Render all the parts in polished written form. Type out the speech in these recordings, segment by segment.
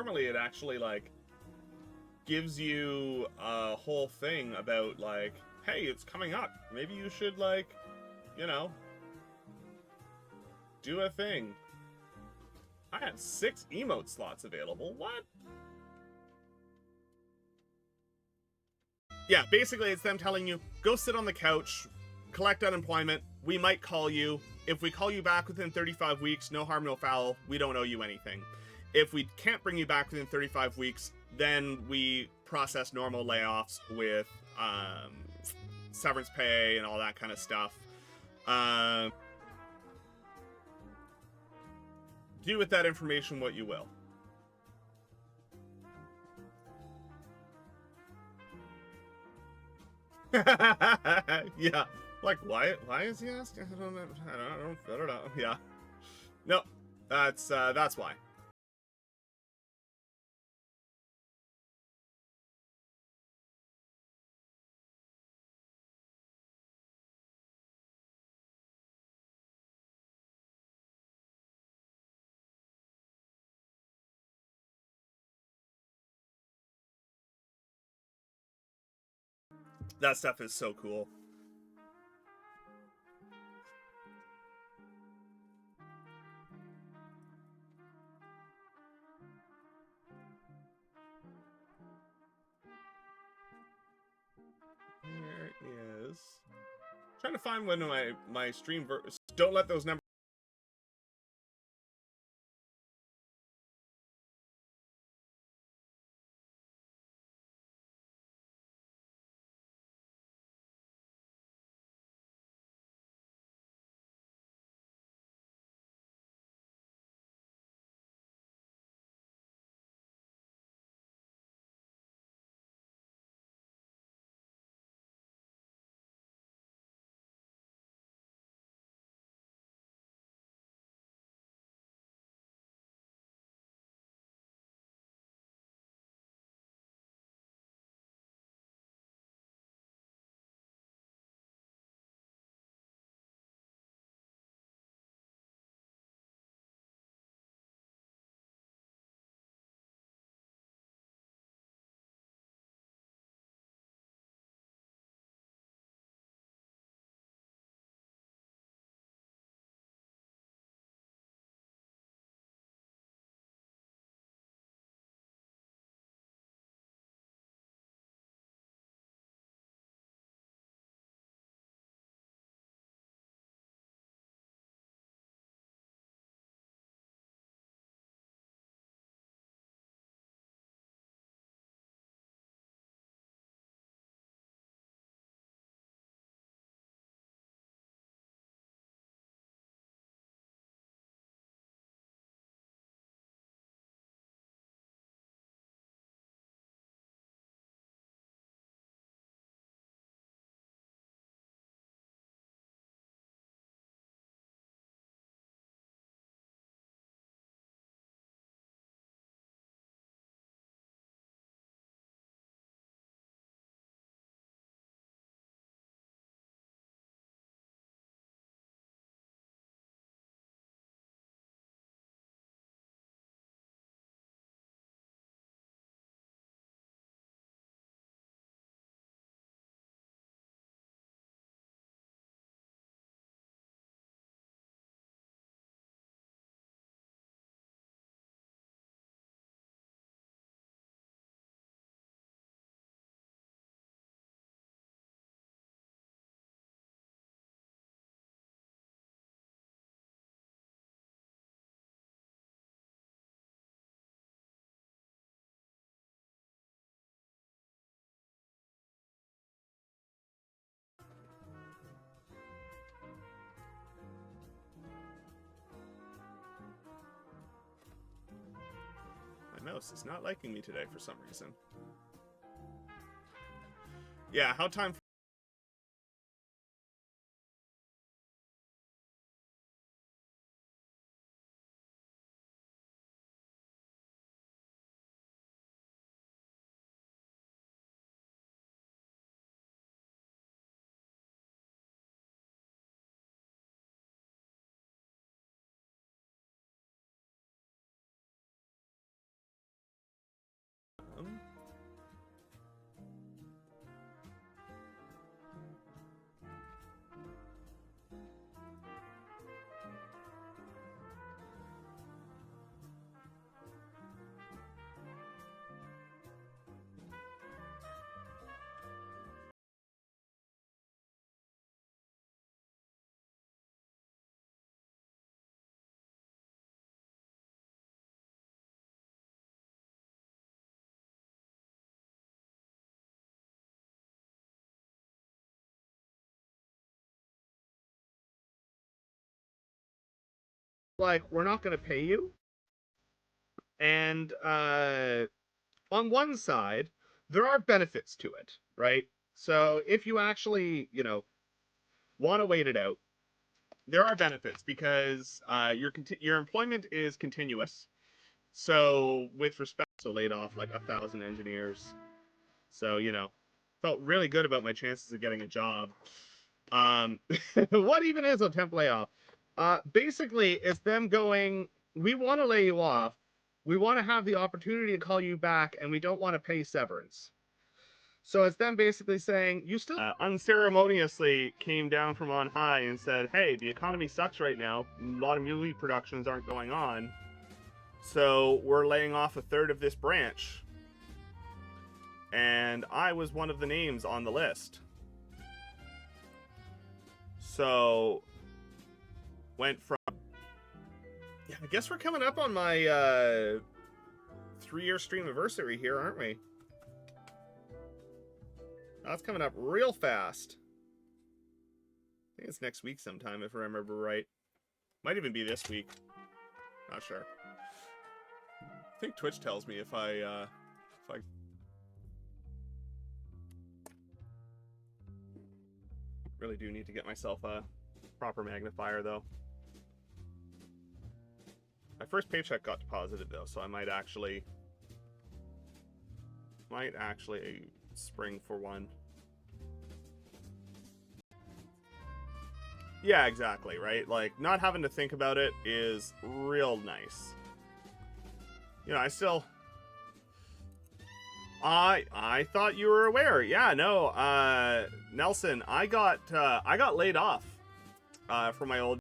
normally it actually like gives you a whole thing about like, hey, it's coming up. Maybe you should like, you know, do a thing. I had 6 emote slots available. What? Yeah, basically it's them telling you, go sit on the couch, collect unemployment, we might call you. If we call you back within 35 weeks, no harm, no foul, we don't owe you anything. If we can't bring you back within 35 weeks, then we process normal layoffs with severance pay and all that kind of stuff. Do with that information what you will. Yeah, like why is he asking? I don't know. Yeah, no, that's why. That stuff is so cool. Here is trying to find when my stream don't let those numbers. My mouse is not liking me today for some reason. Yeah, how time like, we're not going to pay you. And on one side, there are benefits to it, right? So if you actually, want to wait it out, there are benefits because your employment is continuous. So with respect, so laid off like 1,000 engineers. So felt really good about my chances of getting a job. What even is a temp layoff? Basically, it's them going, we want to lay you off. We want to have the opportunity to call you back, and we don't want to pay severance. So it's them basically saying, you still unceremoniously came down from on high and said, hey, the economy sucks right now. A lot of movie productions aren't going on. So we're laying off a third of this branch. And I was one of the names on the list. So went from, yeah, I guess we're coming up on my 3-year stream anniversary here, aren't we? That's coming up real fast. I think it's next week sometime, if I remember right. Might even be this week. Not sure. I think Twitch tells me if I really do need to get myself a proper magnifier, though. My first paycheck got deposited, though, so I might actually spring for one. Yeah, exactly, right? Like, not having to think about it is real nice. I thought you were aware. Yeah, no, Nelson, I got laid off from my old.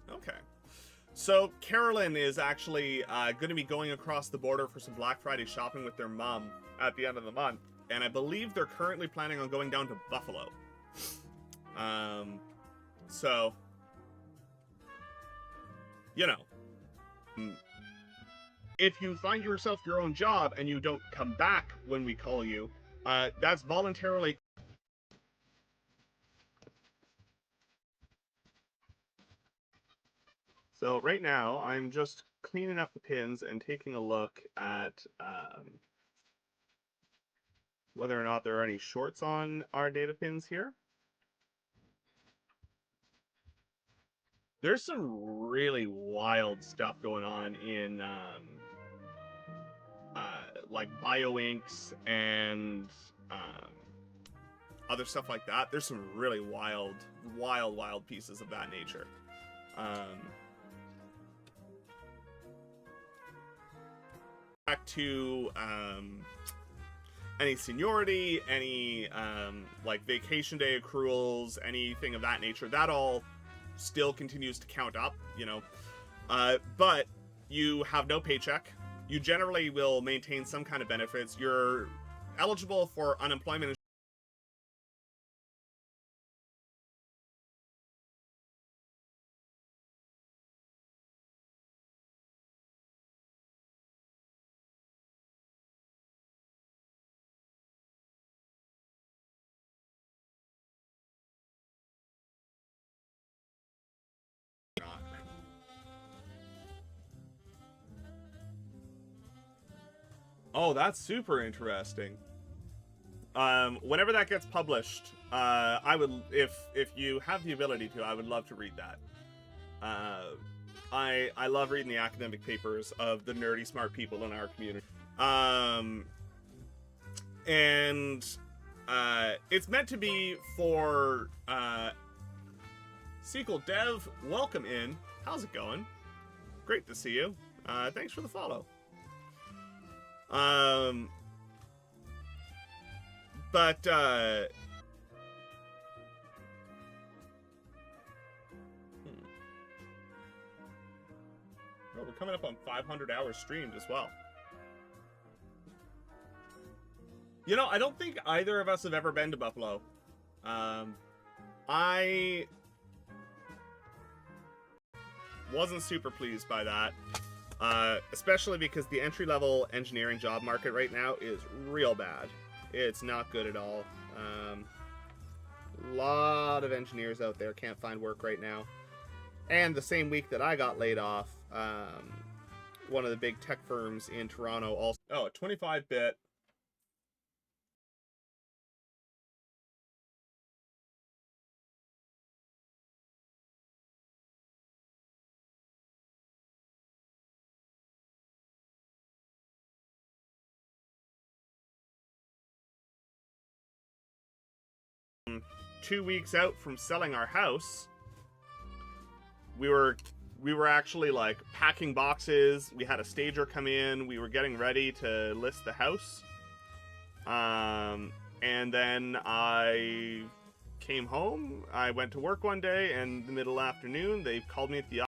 Okay. So Carolyn is actually going to be going across the border for some Black Friday shopping with their mom at the end of the month, and I believe they're currently planning on going down to Buffalo. So, if you find yourself your own job and you don't come back when we call you, that's voluntarily. So right now, I'm just cleaning up the pins and taking a look at whether or not there are any shorts on our data pins here. There's some really wild stuff going on in like bioinks and other stuff like that. There's some really wild pieces of that nature. Back to any seniority, any like vacation day accruals, anything of that nature, that all still continues to count up, but you have no paycheck. You generally will maintain some kind of benefits. You're eligible for unemployment Oh, that's super interesting. Whenever that gets published, I would, if you have the ability to, I would love to read that. I love reading the academic papers of the nerdy smart people in our community. And it's meant to be for SQL Dev. Welcome in. How's it going? Great to see you. Thanks for the follow. But oh, we're coming up on 500 hours streamed as well. You know, I don't think either of us have ever been to Buffalo. I wasn't super pleased by that. Especially because the entry-level engineering job market right now is real bad. It's not good at all. A lot of engineers out there can't find work right now. And the same week that I got laid off, one of the big tech firms in Toronto also... Oh, 25-bit. ...2 weeks out from selling our house, we were actually like packing boxes. We had a stager come in. We were getting ready to list the house. And then I came home. I went to work one day, and in the middle afternoon, they called me at the